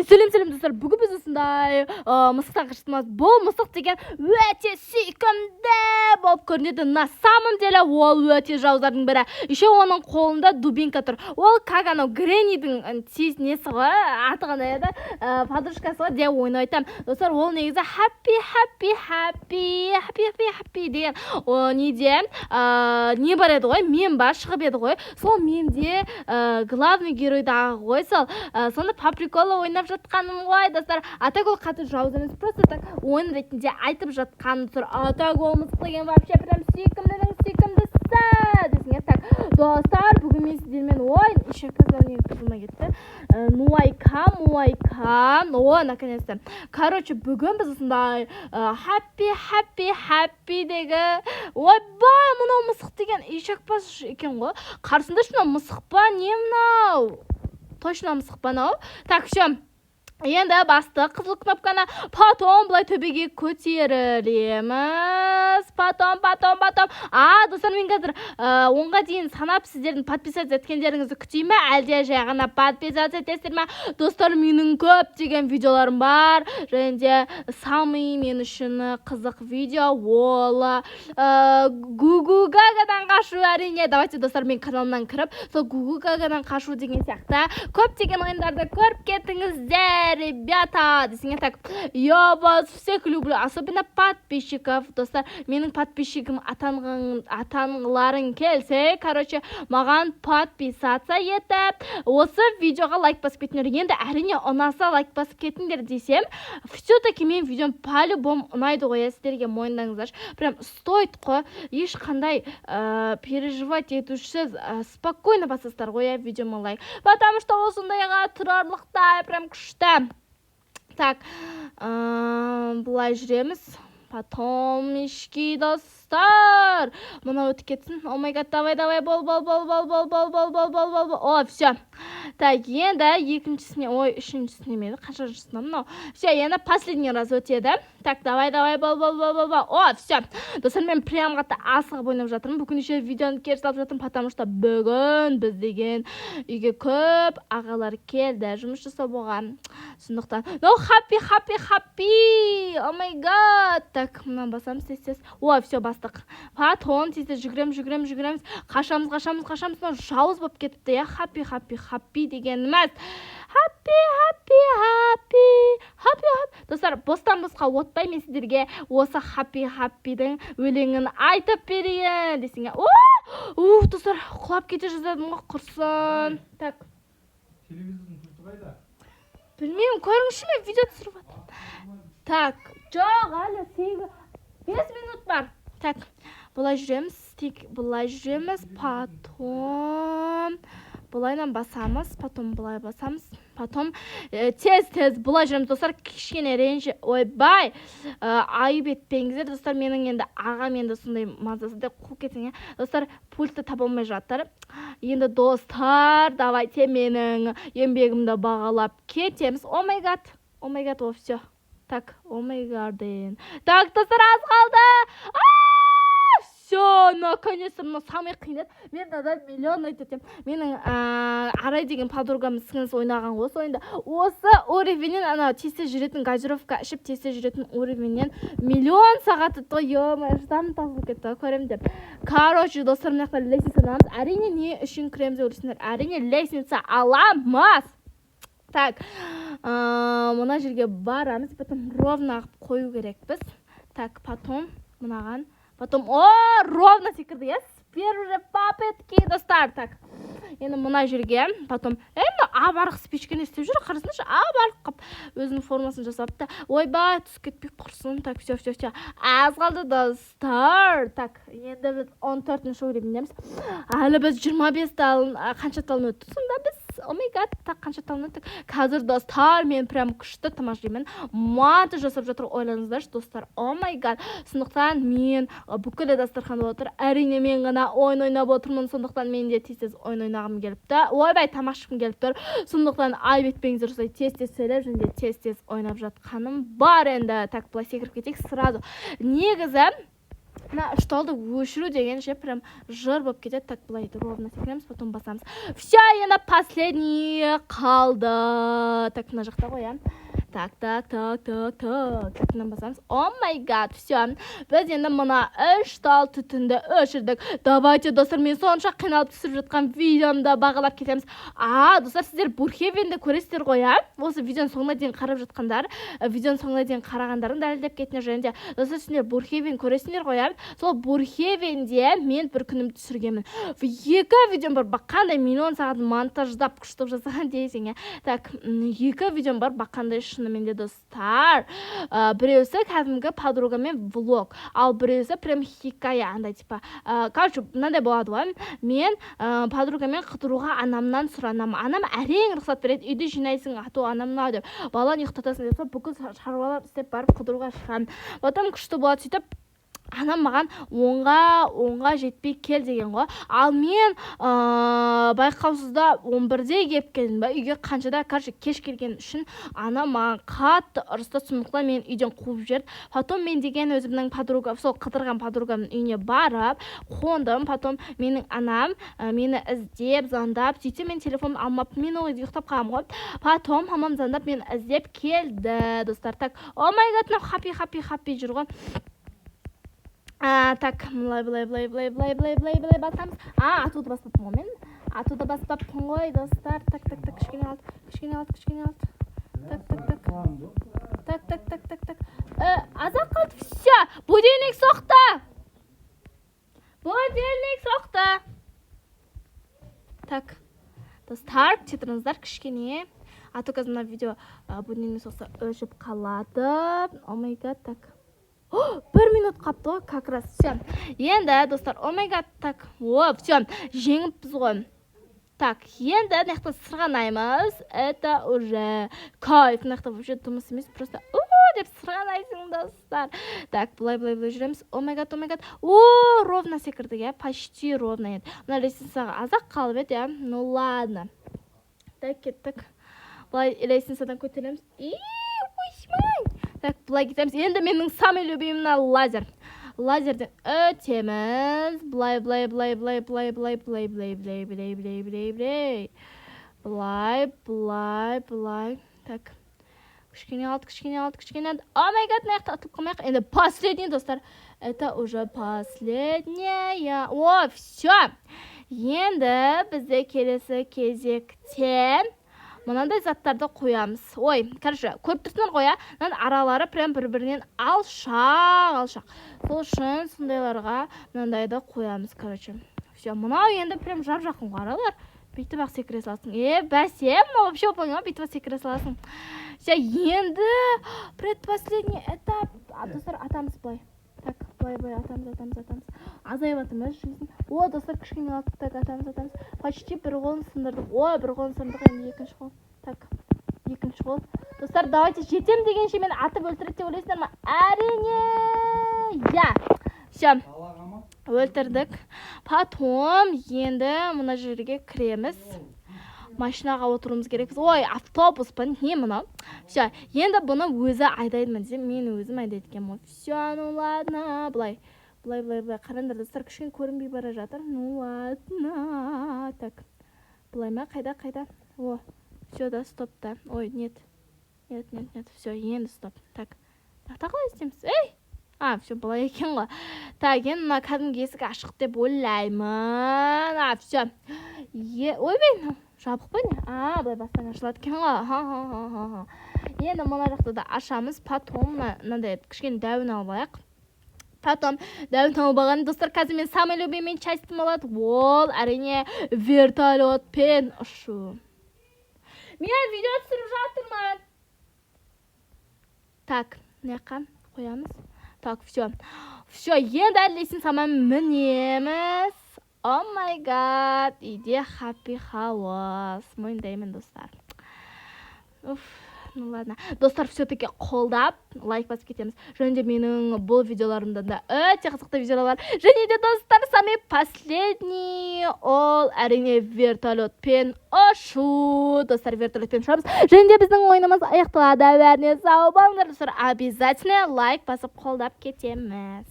Сәлем достар, бүгін біз осындай мысықтан қашырмыз. Бұл мысық деген өте сүйкімді болып көрінеді. На самом деле ол өте жауыздардың бірі. Еще оның қолында дубинка тұр. Ол как анау Греннидің несі ғой, аты қандай еді, подружкасы ғой деп ойнайтын. Достар, ол негізі happy деген неде не бар еді ғой, мем бар, шығып еді ғой. Сол мемде главный геройдағы ғой. Сонда по приколу ойнап жатқаным ғой, достар. Атагол қатты жауыз емес, просто так ойын ретінде айтып жатқаным тұр. Атагол мысық деген вообще прям сүйкімдінің сүйкімдісі десіңе. Так, достар, бүгін мен сіздермен ойын еще казалнен тұрмай кетті. Муайка. О, наконец-то. Короче, бүгін біз осындай happy деге. Ойбай, мынау мысық деген ешекпас екен ғой. Қарсында шына мысық па, не мынау? Точно мысық па мынау? Так, все. Енді басты қызыл кнопканы потом былай төбеге көтерілеміз. Потом. Достар, мен қазір 10-ға дейін санап сіздердің подписаться еткендеріңізді күтейме, әлде жай ғана подписаться етесіздер ме? Достар, менің көптеген видеоларым бар. Және де самый мен үшін қызық видео ол Гугу Гагадан қашу, әрине. Давайте, достар, мен каналымнан кіріп, сол Гугу Гагадан қашу деген сияқты көптеген ойындарды көріп кетіңіздер. Ребята, десіңе. Так, я вас всех люблю, особенно подписчиков. Достар, менің подписчигім атанғыларың келсе, короче, маған подписаться етіп, осы видеоға лайк басып кетіңдер. Енді әрине ұнаса лайк басып кетіңдер десем, все-таки мен видеом по-любому ұнайды ғой, сіздерге мойындаңыздар. Прям стоит қой, ешқандай переживать етушісіз, спокойно басасыздар ғой видеома лайк. Потому что осындайға тұрарлықтай прям күшті. Так, былай жүреміз. Потом ішкі достар. Мұна өтіп кетсін. О май гад, давай, бол. О, все. Так, енді екіншісіне, үшіншісіне меді. Қаншашысына мынау. Все, енді последний раз өтеді. Так, давай, бол. О, все. Достар, мен прям қатты асығып ойнап жатырмын. Бүгін еще видеоны керіс алып жатырмын, потому что бүгін біз деген үйге көп ағалар келді. Жұмыс жасау болған. Сондықтан. No, happy. О май гад. Так, мұнан басамыз, тез. О, все, бастық. Потом тез жүгіреміз. Қашамыз. Мынау жауыз болып кетіпті, я. Happy дегеніміз. Happy. Достар, бостан-босқа отпай мен сіздерге осы happy'дің өлеңін айтып берейін десіңе. Достар, құлап кете жаздадым ғой, құрсын. Так. Телевизордың пульті қайда? Білмеймін, көріңізші мен видео түсіріп жатырмын. Так, жоқ, әлі 5 минут бар. Так, бұлай жүреміз, потом бұлайнан басамыз, потом бұлай басамыз, потом тез бұлай жүреміз. Достар, кішкене ренжі, ойбай, айып етпеңіздер. Достар, менің енді ағам енді сондай мазасы деп қол кетіңе. Достар, пультті таба алмай жатыр. Енді достар, давайте менің еңбегімді бағалап кетеміз. О май гад, о, все. Так, о май гарден. Так, достар, аз қалды. Все, наконец-то, мына самый қиын еді. Мен да миллион айтып. Менің Арай деген подругамыз сіңілісі ойнаған ғой ойында. Осы уровеннен, ана тесте жүретін газировка ішіп тесте жүретін уровеннен миллион сағат өтті. Ё-май, ждам тасып кетті, көрем деп. Короче, достар, мына жақта лестница аламыз. Әрине не үшін кіреміз деп ойлайсыңдар? Әрине лестница аламыз. Так, мына жерге барамыз, потом ровно қою керекпіз. Так, потом мынаған. Потом, ровно секірді, я? С первой попытки, достар. Так, енді мына жерге, потом, абарық спичкені істеп жүр, қарасыншы, абарық қып, өзінің формасын жасапты. Ойбай, түс кетпей құрсын. Так, все. Аз қалды, достар. Так, енді біз 14-ші уровеньдеміз. Әлі біз 25 талын, қанша талын өтті сонда біз? О май гад, так, қанша талын өттік? Қазір, достар, мен прям күшті тамашалаймын. Маты жасап жатыр, ойлаңыздаршы, достар. О май гад. Сондықтан мен бүкілі дастархан отыр. Әрине мен ғана ойнап отырмын. Сондықтан мен де тез ойнағым келіпті. Ойбай, тамашқым келіп тұр. Сондықтан айып етпеңіздер, осылай тез сөйлеп, және тез ойнап жатқаным бар енді. Так, былай секіріп кетейік сразу. Негізі мына шталды өшіру деген ше прям жыр болып кетеді. Так, былай ровно секіреміз, потом басамыз. Все, енді последний қалды. Так, мына жақта ғой, Так, мына басамыз. О май гад, все. Біз енді мына 3 тал түтінді өшірдік. Давайте, достар, мен сонша қиналып түсіріп жатқан видеомда бағалап кетеміз. Достар, сіздер Бурхевенді көресіздер ғой, Осы видеоның соңына дейін қарап жатқандар, видеоның соңына дейін қарағандарын дәлелдеп кетіңдер және. Достар, сіздер Бурхевен көресіңдер ғой, Сол Бурхевенде мен бір күнім түсіргенмін. 2 видеом бар, баққандай миллион сағат монтаждап күштіп жасаған дейсің, Так, 2 видеом бар, баққандай шынымен де, достар. Біреусі кәдімгі подругамен влог, ал біреусі прям хикая, андай типа. Короче, мынандай болады ғой. Мен подругамен қыдыруға анамнан сұранамын. Анам әрең рұқсат береді. Үйді жинайсың, ату анамна деп. Баланы ұйықтатасың деп, бүкіл шаруалар істеп барып қыдыруға шығамын. Потом күшті болады, сөйтіп анам маған оңға жетпей кел деген ғой. Ал мен байқаусызда 11-де кеп келдім ба, үйге қаншада, кеш келген үшін анам маған қатты ұрысты, сондықтан мен үйден қуып жіберді. Потом мен деген өзімнің подругам, сол қыдырған подругамның үйіне барып қондым. Потом менің анам мені іздеп, звондап, сөйтсе мен телефон алмаппын, мен ойда ұйықтап қалғам ғой. Потом мамам звондап мені іздеп келді, достар. Так, о май гад, хаппи жүр ғой. Так, былай басамыз. Атуды баспаппын ғой мен. Атуды баспаппын ғой, достар. Так, кішкене алды. Так. Азақ қалды, все. Будильник соқты. Так, достар, кетіріңіздер кішкене. Ату қазір мына видео будильник соқса өшіп қалады. О май гад, так. 1 минут қапты ғой, как раз, все. Енді, достар, о май гад, так, все, жеңіппіз ғой. Так, енді, наяқта сырғанаймыз. Это уже кайф, наяқта вообще тұмыс емес, просто деп сырғанайсың, достар. Так, былай жүреміз. О май гад. Ровно секірдік, почти ровно еді. Мына лестницаға азақ қалып еді, ну ладно. Так, кеттік. Былай лестницадан көтереміз. Так, былай кетеміз. Енді менің самый любимый лазер. Лазерден өтеміз. Былай. Так, кішкене алды. О май гад, наяқта атылып қалмайық. Енді последний, достар. Это уже последняя. Все. Енді бізде келесі кезекте мынандай заттарды қоямыз. Короче, көріп тұрсыңдар ғой, аралары прям бір-бірінен алшақ. Сол үшін сондайларға мынандайды қоямыз, короче. Все, мынау енді прям жап-жақын аралар. Бүйтіп ақ секіре саласың. Бәсе, вообще опаңа бүйтіп ақ секіре саласың. Все, енді предпоследний этап. Достар, атамыз былай. Так, былай, атамыз. Азайып атымыз жизнь. Достар, кішкене алып, так, атамыз. Почти бір қолын сындырдық. Bir қолын сындырдық, енді екінші қол. Так, екінші қол. Достар, давайте жетем дегенше мен атып өлтіреді деп ойлайсыңдар ма? Әрине! Все, өлтірдік. Потом енді мына жерге кіреміз. Машинаға отыруымыз керекпіз. Автобуспын, не мынау? Все, енді бұны өзі айдайдымын десем, мен өзім айдайдыкем. Все, ну ладно, былай. Қарандар, достар, кішкен көрінбей бара жатыр. Ну ладно. Так, былай ма? Қайда? Все, да, стоп, да. Нет. Все, енді стоп. Так, қалай істейміз? Все, былай екен ғой. Так, енді мына кәдімгі есік ашық деп ойлаймын. Все. Ойбай, жабық па не? Былай бастан ашылады екен ғой. Енді мына жақты да ашамыз. Потом мынандай кішкене дәуін алайық. Потом дәуін алып алған, достар, қазір мен самый любимый частьтім болады. Ол әрине вертолетпен ұшу. Мен видео түсіріп жатырмын. Так, неққа қоямыз. Так, все. Енді лестницамен мінеміз. О май гад, үйде happy house. Мойындаймын, достар. Ну ладно. Достар, все-таки қолдап, лайк басып кетеміз. Және де менің бұл видеоларымда да өте қызықты видеолар бар. Және де, достар, самый последний ол әрине вертолетпен ұшу. Достар, вертолетпен ұшамыз. Және де біздің ойынымыз аяқталады. Бәріне сау болыңдар, достар. Обязательно лайк басып қолдап кетеміз.